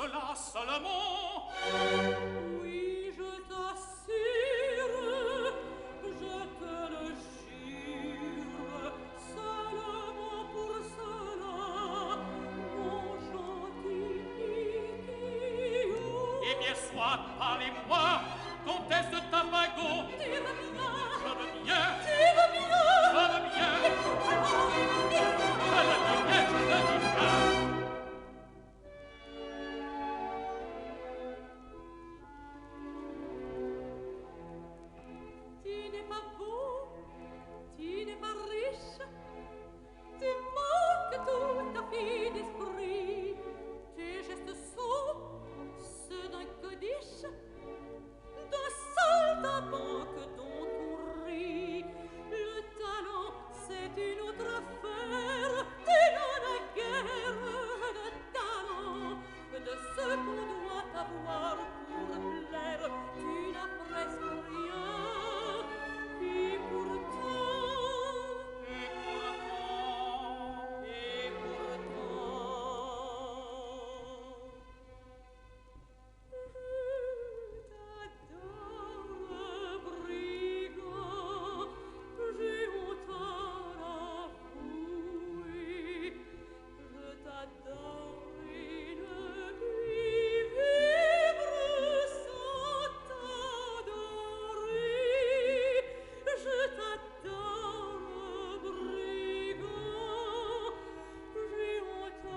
cela seulement. Oui, je t'assure, je te le jure, seulement pour cela, mon gentil Kikio. Eh bien, soit, parlez-moi, comtesse de Tabago. Tu veux bien, Je veux bien, tu veux bien, je veux bien, je le dis bien, je le dis bien. tu n'es pas beau, tu n'es pas riche, tu manques tout à fait d'esprit, tes gestes sont ceux d'un codice, d'un saltimbanque dont on rit. Le talent, c'est une autre affaire, tu n'en as guère de talent, de ce qu'on doit avoir pour plaire, tu n'as presque rien, et pourtant, t'adore, brigand, j'ai honte à l'avouer. Je t'adore et ne puis vivre sans t'adorer. Je t'adore, brigand, j'ai honte à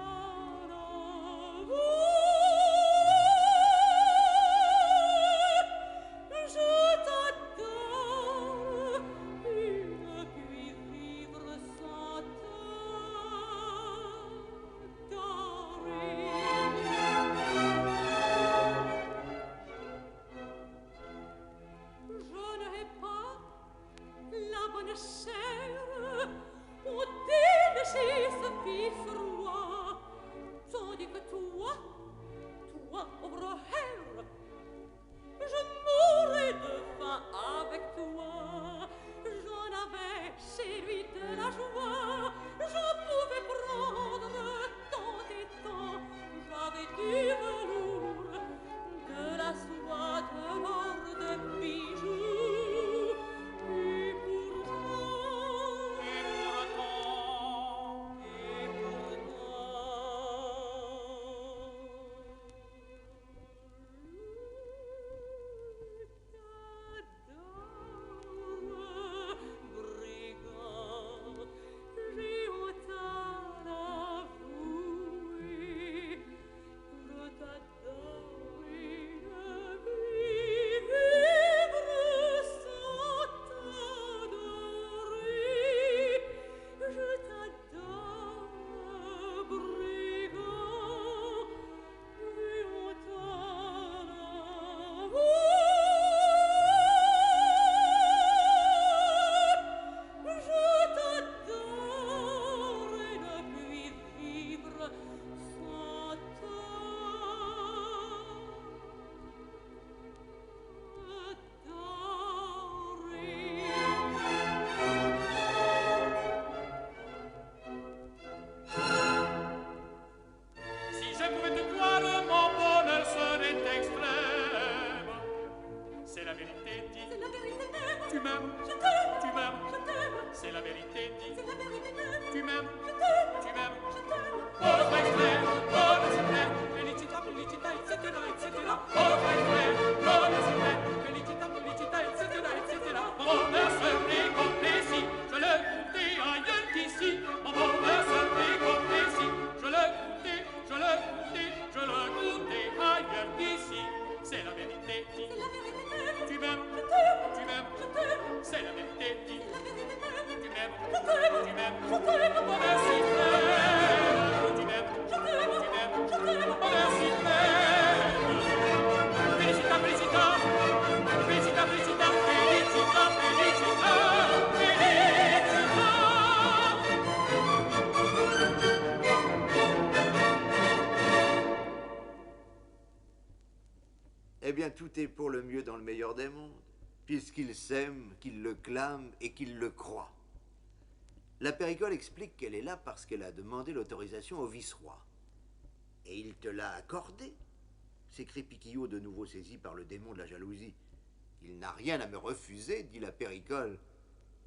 l'avouer. Je t'adore et ne puis vivre sans t'adorer. Je n'ai pas la bonne chair où délaisser ce fils roi, tandis que toi, pauvre Hère, je mourrais de faim avec toi. J'en avais chez lui de la joie, j'en pouvais prendre tant et tant. J'avais du velours, de la soie, de l'or, de bijoux. Et pourtant, t'adore, brigand, j'ai honte à l'avouer. Je t'adore et ne puis vivre sans t'adorer. Je t'adore, brigand, j'ai honte à l'avouer. Je t'adore et ne puis vivre sans Si je pouvais te croire, mon bonheur serait extrême. C'est la vérité, dis. C'est la vérité même. Tu m'aimes, Je t'aime, tu m'aimes. je t'aime. C'est la vérité, dis. C'est la vérité même. Tu m'aimes, Je t'aime, tu m'aimes. je t'aime. Bonheur extrême, bonheur suprême. Felicità, felicità, etc., etc. Bonheur extrême, bonheur suprême. Felicità, felicità, etc., etc. Bonheur serait compléci. Je le goûtais ailleurs qu'ici. Mon bonheur serait compléci. Je le goûtais, je le goûtais, je le goûtais ailleurs qu'ici. C'est la vérité, dis. C'est la vérité même. Tu m'aimes, Je t'aime, tu m'aimes. je t'aime. C'est la vérité, dis. C'est la vérité même. Tu m'aimes, Je t'aime, tu m'aimes. je t'aime. Bonheur suprême. Tu m'aimes, Je t'aime, tu m'aimes. je t'aime. Bonheur suprême. Felicità, felicità. Felicità, felicità. Felicità, felicità. Felicità. Eh bien, tout est pour le mieux dans le meilleur des mondes, puisqu'ils s'aiment, qu'ils le clament et qu'ils le croient. La Péricole explique qu'elle est là parce qu'elle a demandé l'autorisation au vice-roi. Et il te l'a accordée. s'écrie Piquillot de nouveau saisi par le démon de la jalousie. Il n'a rien à me refuser, dit la Péricole.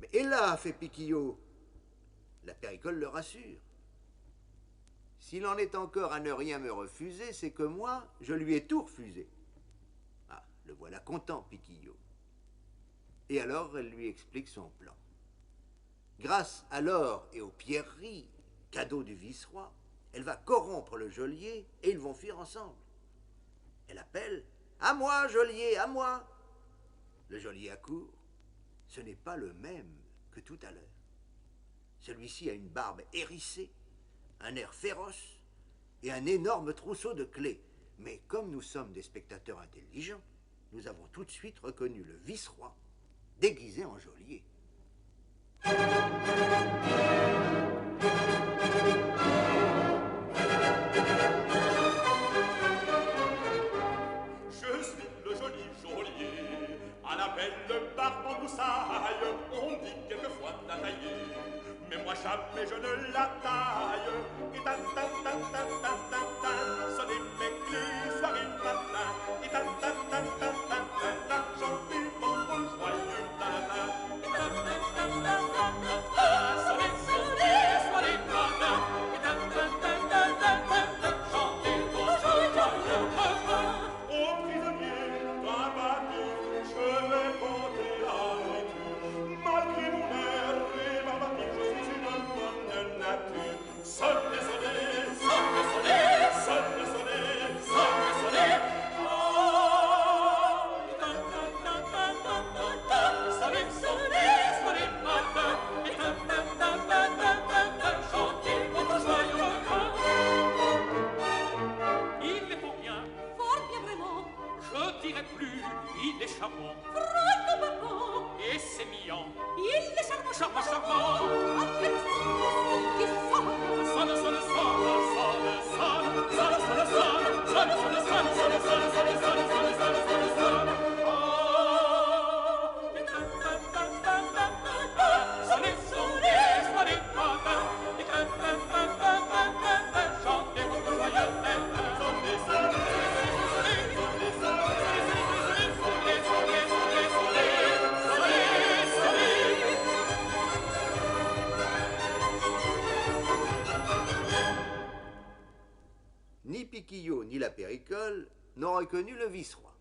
Mais hélas, fait Piquillot. La Péricole le rassure. S'il en est encore à ne rien me refuser, c'est que moi, je lui ai tout refusé. Ah, le voilà content, Piquillot. Et alors, elle lui explique son plan. Grâce à l'or et aux pierreries, cadeaux du vice-roi, elle va corrompre le geôlier et ils vont fuir ensemble. Elle appelle « À moi, geôlier, à moi !» Le geôlier accourt. Ce n'est pas le même que tout à l'heure. Celui-ci a une barbe hérissée, un air féroce et un énorme trousseau de clés. Mais comme nous sommes des spectateurs intelligents, nous avons tout de suite reconnu le vice-roi déguisé en geôlier. Je suis le joli geôlier, à la belle barbe en broussaille, on dit quelquefois la tailler, mais moi jamais je ne la taille. Et ta ta ta ta ta ta ta, sonnez mes clés, soir et matin. Et ta ta ta ta ta ta ta, chantez mon joyeux tata. Et ta ta ta ta ta ta, sonnez, sonnez, soir et matin. Et ta ta ta ta ta ta ta, chantez mon joyeux tata. Ô prisonnier d'un bateau, je vais porter la nourriture. Malgré mon air rébarbatif, je suis une bonne nature. Sonnez, sonnez, sonnez, sonnez, sonnez, sonnez, sonnez, sonnez. Ah, ta ta ta ta ta ta ta, sonnez, sonnez, sonnez, matin. Et ta ta ta ta ta ta ta, chantez votre joyeux cœur. Il est fort bien, vraiment. je dirais plus, il est charmant. Franco Bacon, Et sémillant, il est charmant, charmant, charmant. avec son qui sonne. Sonne, sonne, sonne, sonne, sonne, sonne, sonne, sonne, sonne, sonne, sonne, sonne, sonne, sonne, sonne, sonne, sonne, sonne, sonne. Ah, et ta ta ta ta ta ta ta, sonnez, sonnez, sonnez, matin. Et ta ta ta ta ta ta ta, chantez votre joyeux thème. Sonnez, sonnez, sonnez, sonnez, sonnez, sonnez, sonnez, sonnez, sonnez, sonnez, sonnez, sonnez. Ni Piquillot ni la Péricole n'ont reconnu le vice-roi.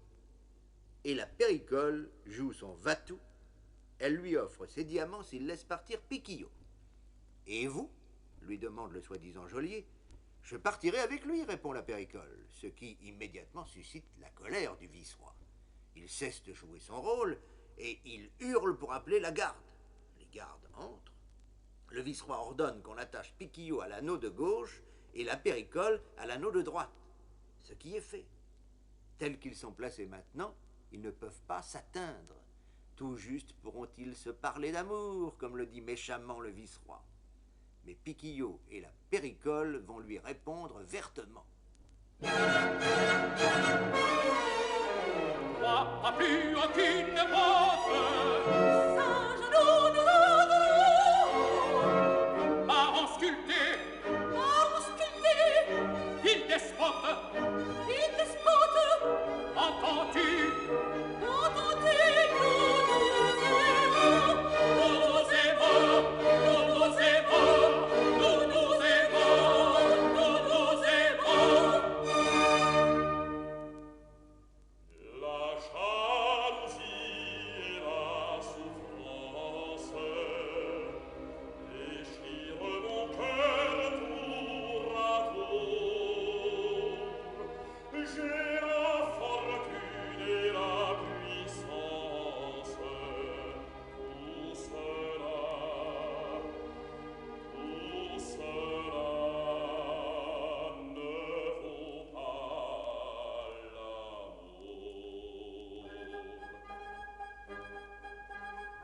Et la Péricole joue son va-tout. Elle lui offre ses diamants s'il laisse partir Piquillot. Et vous, lui demande le soi-disant geôlier. Je partirai avec lui, répond la Péricole, ce qui immédiatement suscite la colère du vice-roi. Il cesse de jouer son rôle et il hurle pour appeler la garde. Les gardes entrent. Le vice-roi ordonne qu'on attache Piquillot à l'anneau de gauche et la Péricole à l'anneau de droite, ce qui est fait. Tels qu'ils sont placés maintenant, ils ne peuvent pas s'atteindre. Tout juste pourront-ils se parler d'amour, comme le dit méchamment le vice-roi. Mais Piquillot et la Péricole vont lui répondre vertement. Moi, pas plus aucune botte, Singe, nous adorons. marron sculpté, Ausculté, il despote, il despote. entends-tu? Entendez, nous Nous aimons, nous nous aimons, nous nous aimons, nous nous aimons. La jalousie et la souffrance déchirent mon cœur tour à tour. J'ai la fortune et la puissance, tout cela ne vaut pas l'amour.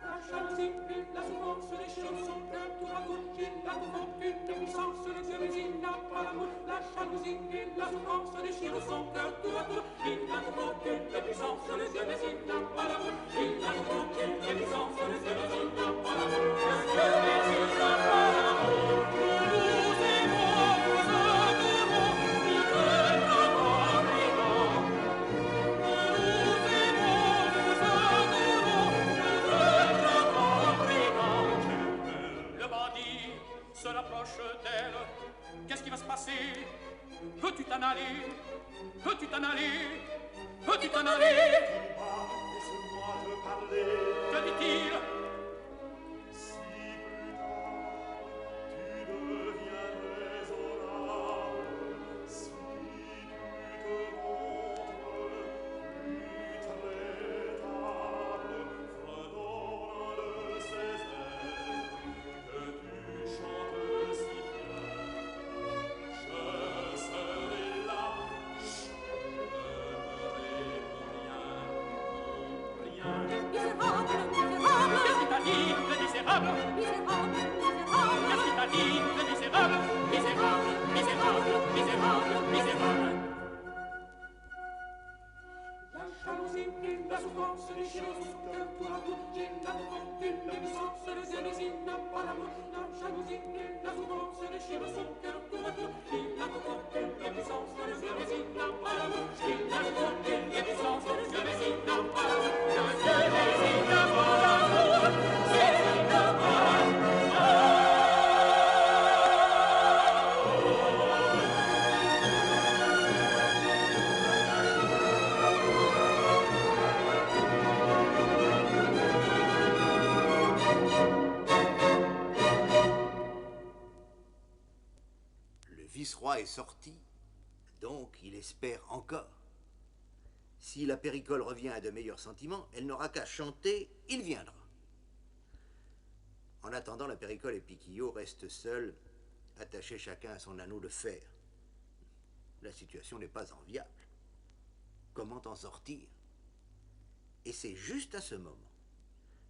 La jalousie et la souffrance déchirent son cœur tour à tour. J'ai la fortune et la puissance, le Dieu, mais il n'a pas l'amour. La jalousie et la souffrance déchirent son cœur tour à tour. Il n'a aucune puissance, le Dieu, mais il n'a pas l'amour. Il n'a aucune puissance, le Dieu, mais il n'a pas l'amour. Le Dieu, mais il n'a pas l'amour. Nous nous aimons, nous adorons, nous te l'avons. la souffrance, les chiens sous cœur, tout l'amour, j'ai la souffrance et la naissance, le jalousie n'a pas l'amour, la jalousie et la souffrance, les chiens sous cœur, tout l'amour, j'ai la souffrance et la naissance, le jalousie n'a pas l'amour, j'ai la souffrance et la naissance, le jalousie n'a pas l'amour, la jalousie n'a pas l'amour, c'est n'a pas l'amour. Le vice-roi est sorti, donc il espère encore. Si la Péricole revient à de meilleurs sentiments, elle n'aura qu'à chanter, il viendra. En attendant, la Péricole et Piquillot restent seuls, attachés chacun à son anneau de fer. La situation n'est pas enviable. Comment en sortir? Et c'est juste à ce moment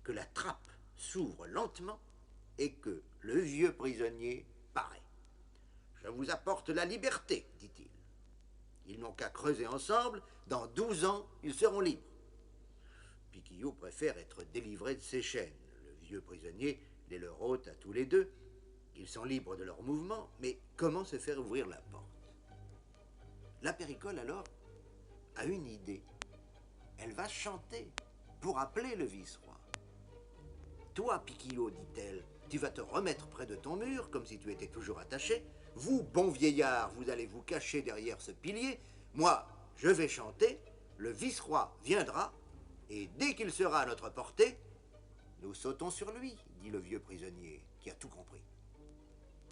que la trappe s'ouvre lentement et que le vieux prisonnier paraît. « Je vous apporte la liberté, dit-il. Ils n'ont qu'à creuser ensemble, dans 12 ans, ils seront libres. » Piquillot préfère être délivré de ses chaînes. Le vieux prisonnier les leur ôte à tous les deux. Ils sont libres de leurs mouvements, mais comment se faire ouvrir la porte? La Péricole, alors, a une idée. Elle va chanter pour appeler le vice-roi. « Toi, Piquillot, dit-elle, tu vas te remettre près de ton mur, comme si tu étais toujours attaché. Vous, bon vieillard, vous allez vous cacher derrière ce pilier. Moi, je vais chanter, le vice-roi viendra, et dès qu'il sera à notre portée, nous sautons sur lui, dit le vieux prisonnier, qui a tout compris.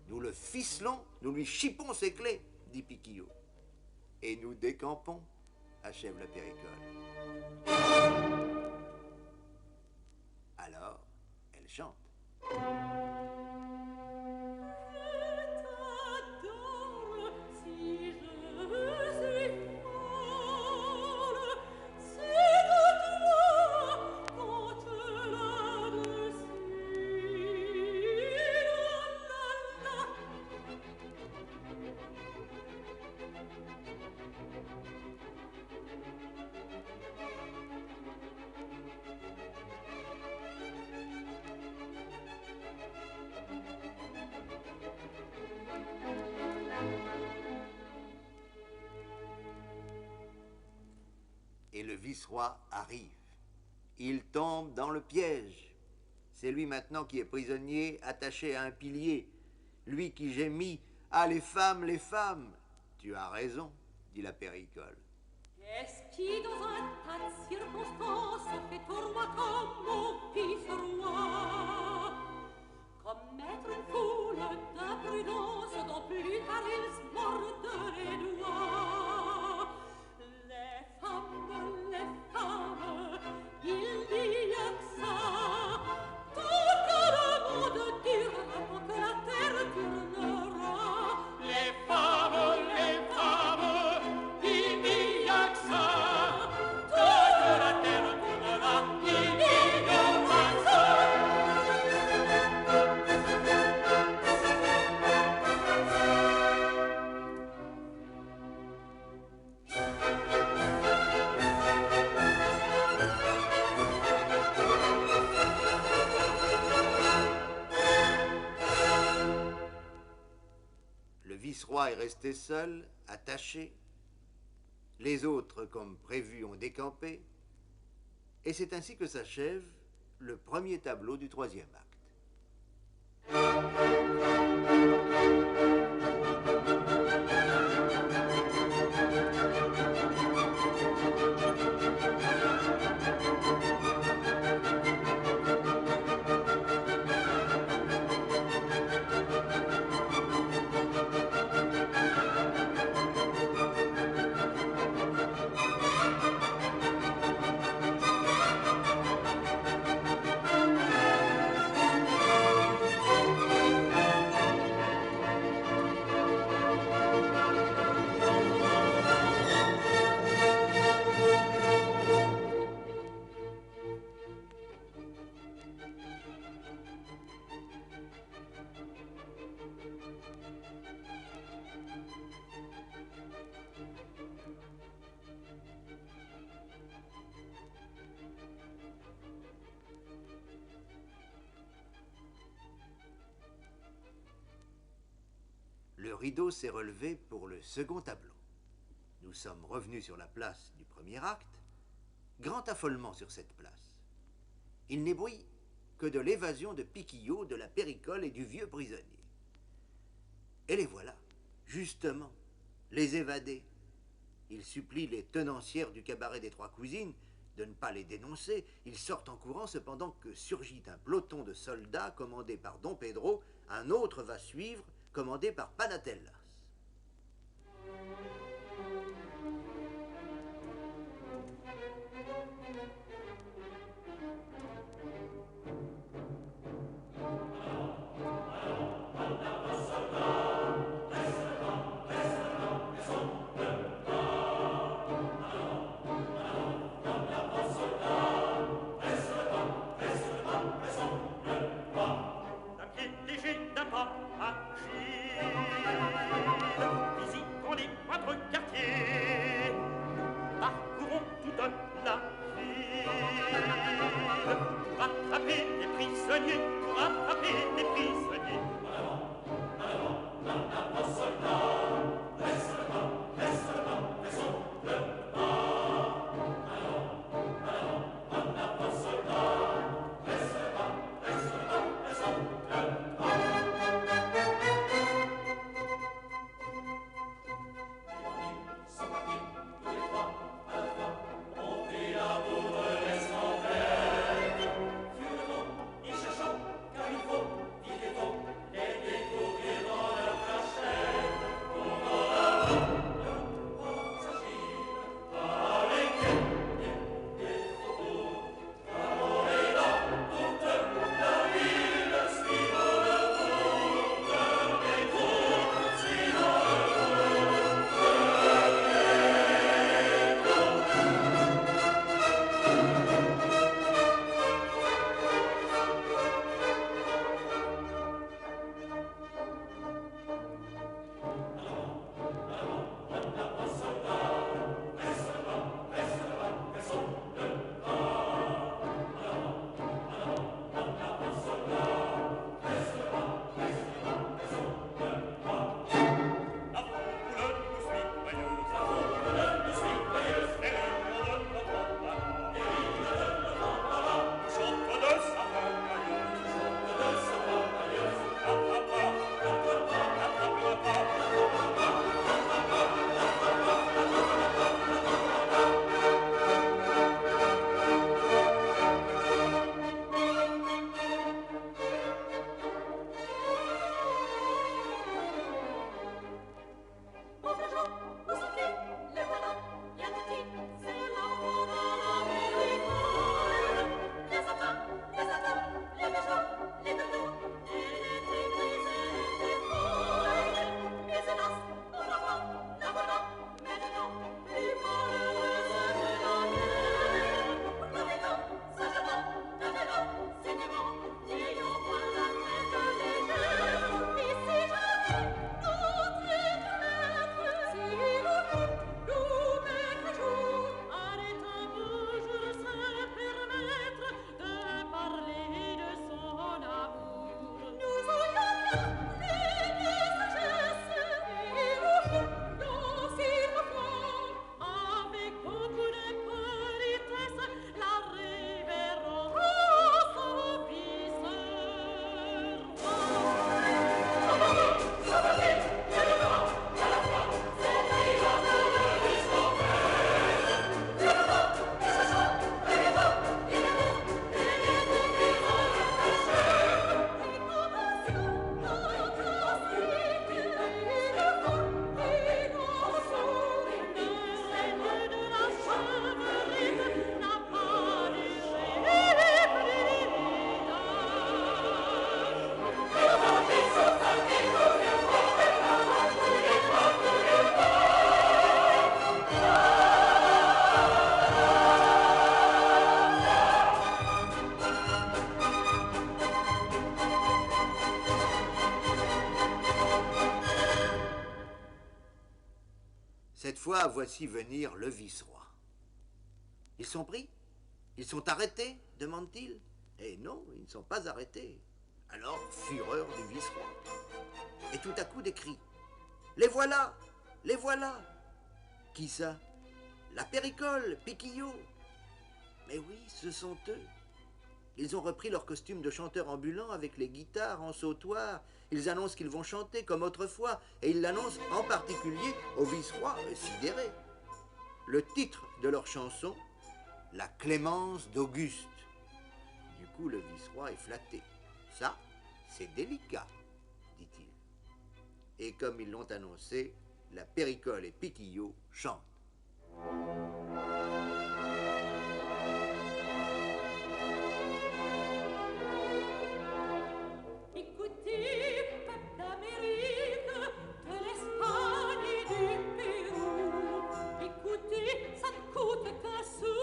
Nous le ficelons, nous lui chipons ses clés, dit Piquillot. Et nous décampons, achève la Péricole. Alors, elle chante. Et le vice-roi arrive. Il tombe dans le piège. C'est lui maintenant qui est prisonnier, attaché à un pilier. Lui qui gémit « Ah, les femmes, les femmes !» Tu as raison, dit la Péricole. Qu'est-ce qui, dans un tas de circonstances, fait au roi comme au vice-roi? Comme mettre une foule d'imprudence dont plus tard il se morde les doigts. Les femmes, il n'y a que ça. Tant que le monde durera, tant que la terre tournera. Les femmes, il n'y a que ça. Tant que la terre tournera, il n'y aura que ça. Le vice-roi est resté seul, attaché. Les autres, comme prévu, ont décampé. Et c'est ainsi que s'achève le premier tableau du troisième acte. rideau s'est relevé pour le second tableau. Nous sommes revenus sur la place du premier acte. Grand affolement sur cette place. Il n'est bruit que de l'évasion de Piquillot, de la Péricole et du vieux prisonnier. Et les voilà, justement, les évadés. Ils supplient les tenancières du cabaret des Trois Cousines de ne pas les dénoncer. Ils sortent en courant cependant que surgit un peloton de soldats commandé par Don Pedro. Un autre va suivre, commandé par Panatellas. Cette fois, voici venir le vice-roi. Ils sont pris? Ils sont arrêtés? Demande-t-il. Eh non, ils ne sont pas arrêtés. Alors, fureur du vice-roi. Et tout à coup, des cris. Les voilà! Les voilà! Qui ça? La Péricole, Piquillot. Mais oui, ce sont eux. Ils ont repris leur costume de chanteurs ambulants avec les guitares en sautoir. Ils annoncent qu'ils vont chanter comme autrefois, et ils l'annoncent en particulier au vice-roi sidéré. Le titre de leur chanson, La Clémence d'Auguste. Du coup, le vice-roi est flatté. Ça, c'est délicat, dit-il. Et comme ils l'ont annoncé, la Péricole et Piquillot chantent. Écoutez, peuple d'Amérique, de l'Espagne et du Pérou. Écoutez, ça ne coûte qu'un sou,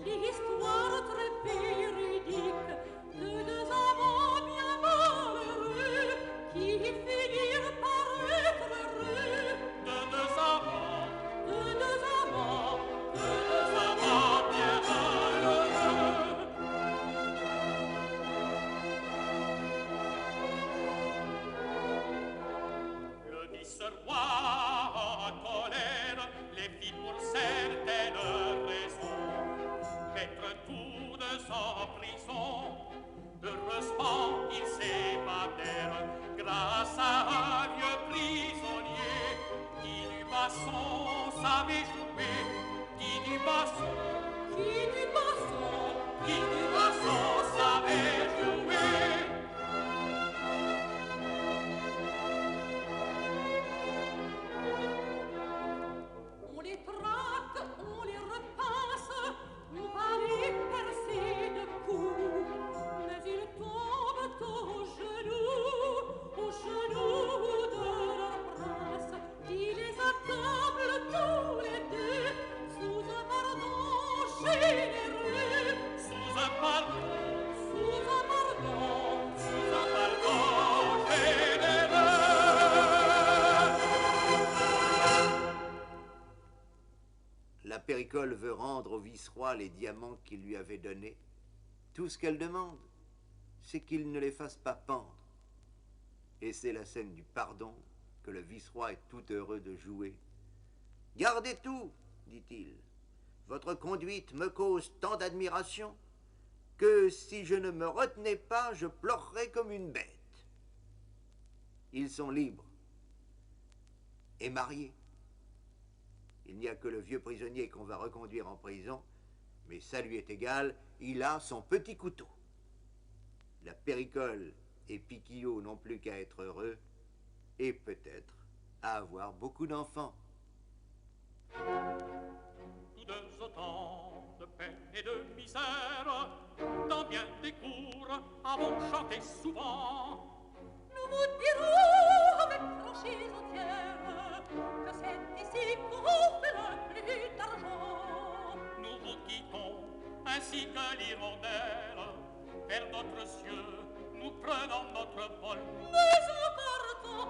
l'histoire très véridique de deux amants bien malheureux qui finirent par être heureux. De deux amants, De deux amants, de deux amants bien malheureux. Le vice-roi en colère les fit pour certaines raisons mettre tous deux en prison. Heureusement ils s'évadèrent grâce à un vieux prisonnier qui du basson savait jouer, qui du basson, qui du basson, qui du basson savait jouer. on les traque, on les repasse, on va les percer de coups. Mais ils tombent aux genoux de leur prince, qui les accable tous les deux, sous un pardon généreux, Sous un pardon, sous un pardon. sous un pardon généreux. La Péricole veut rendre au vice-roi les diamants qu'il lui avait donnés. Tout ce qu'elle demande, c'est qu'il ne les fasse pas pendre. Et c'est la scène du pardon que le vice-roi est tout heureux de jouer. « Gardez tout, dit-il. Votre conduite me cause tant d'admiration que si je ne me retenais pas, je pleurerais comme une bête. » Ils sont libres et mariés. Il n'y a que le vieux prisonnier qu'on va reconduire en prison, mais ça lui est égal, il a son petit couteau. La Péricole et Piquillot n'ont plus qu'à être heureux, et peut-être à avoir beaucoup d'enfants. Tous deux autant de peine et de misère, dans bien des cours avons chanté souvent. Nous vous dirons avec franchise entière que c'est ici qu'on fait le plus d'argent. Nous vous quittons ainsi que l'hirondelle vers d'autres cieux, nous prenons notre vol. Mais en partant,